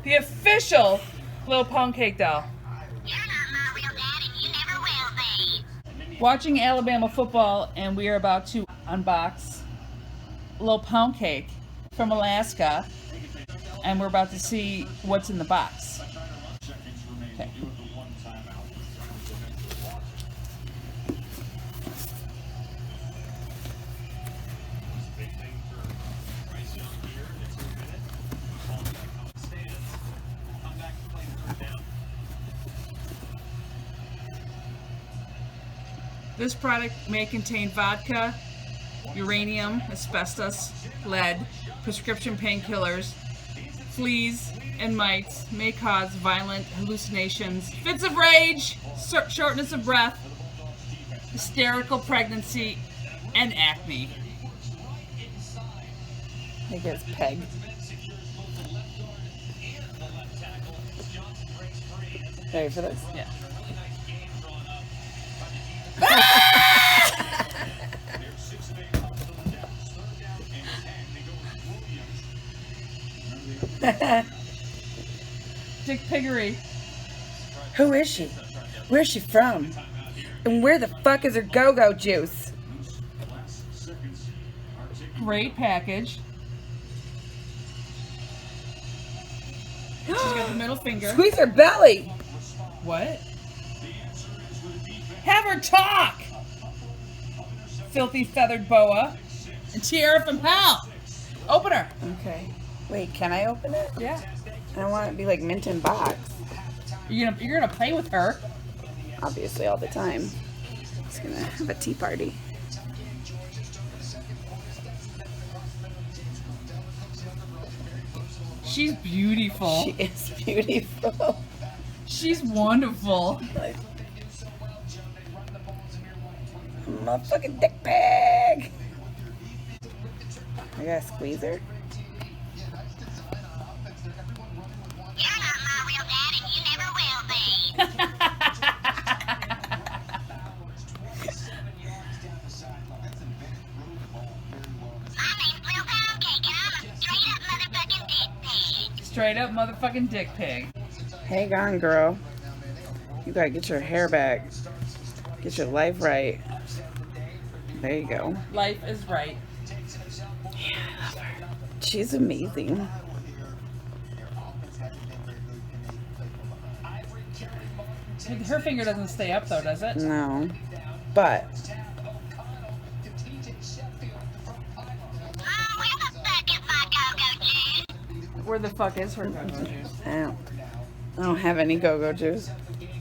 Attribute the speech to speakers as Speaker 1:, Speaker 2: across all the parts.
Speaker 1: The official Lil Poundcake doll.
Speaker 2: You're not my real dad and you never will be.
Speaker 1: Watching Alabama football, and we are about to unbox Lil Poundcake from Alaska, and we're about to see what's in the box. Okay. This product may contain vodka, uranium, asbestos, lead, prescription painkillers, fleas, and mites, may cause violent hallucinations, fits of rage, shortness of breath, hysterical pregnancy, and acne.
Speaker 3: I think it's Peg. Ready for this?
Speaker 1: Yeah. Dick Piggery.
Speaker 3: Who is she? Where's she from? And where the fuck is her go-go juice?
Speaker 1: Great package. She's got the middle finger.
Speaker 3: Squeeze her belly.
Speaker 1: What? Have her talk! Filthy feathered boa. And tiara from hell. Open her.
Speaker 3: Okay. Wait, can I open it?
Speaker 1: Yeah.
Speaker 3: I don't want it to be like mint in box.
Speaker 1: You're gonna play with her.
Speaker 3: Obviously, all the time. Just gonna have a tea party.
Speaker 1: She's beautiful.
Speaker 3: She is beautiful.
Speaker 1: She's wonderful.
Speaker 3: Like, motherfucking dick pig. I gotta squeeze her.
Speaker 2: You're not my real dad and you never will be. My name's Lil Poundcake and I'm a straight up motherfucking dick pig.
Speaker 1: Straight up motherfucking dick pig.
Speaker 3: Hang on, girl. You gotta get your hair back. Get your life right. There you go.
Speaker 1: Life is right.
Speaker 3: Yeah, I love her. She's amazing.
Speaker 1: Her finger doesn't stay up though, does it?
Speaker 3: No. But
Speaker 1: Where the fuck is her go-go juice?
Speaker 3: I don't have any go-go juice.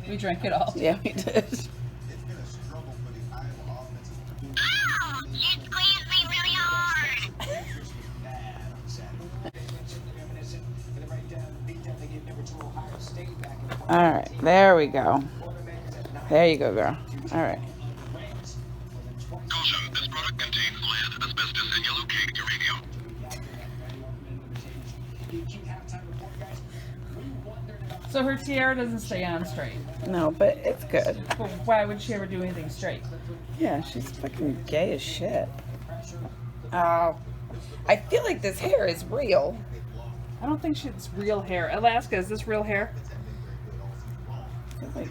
Speaker 1: We drank it all.
Speaker 3: Yeah, we did.
Speaker 2: Oh, you squeezed me really hard.
Speaker 3: Alright, there we go. There you go, girl. Alright.
Speaker 4: Caution, this product contains lead, asbestos, and yellow cake uranium.
Speaker 1: So her tiara doesn't stay on straight.
Speaker 3: No, but it's good.
Speaker 1: But why would she ever do anything straight?
Speaker 3: Yeah, she's fucking gay as shit. Oh. I feel like this hair is real.
Speaker 1: I don't think she's real hair. Alaska, is this real hair?
Speaker 3: I feel like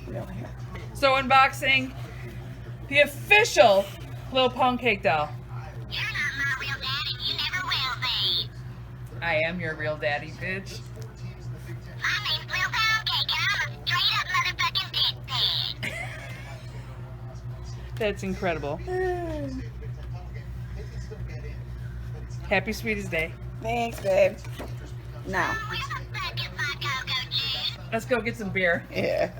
Speaker 3: real hair.
Speaker 1: So unboxing the official Lil Poundcake doll.
Speaker 2: You're not my real dad and you never will be.
Speaker 1: I am your real daddy, bitch.
Speaker 2: My name's Lil Poundcake and I'm a straight up motherfucking dick pig.
Speaker 1: That's incredible. Happy Sweetest Day.
Speaker 3: Thanks, babe. Now.
Speaker 2: Where the fuck is my go-go juice?
Speaker 1: Let's go get some beer.
Speaker 3: Yeah.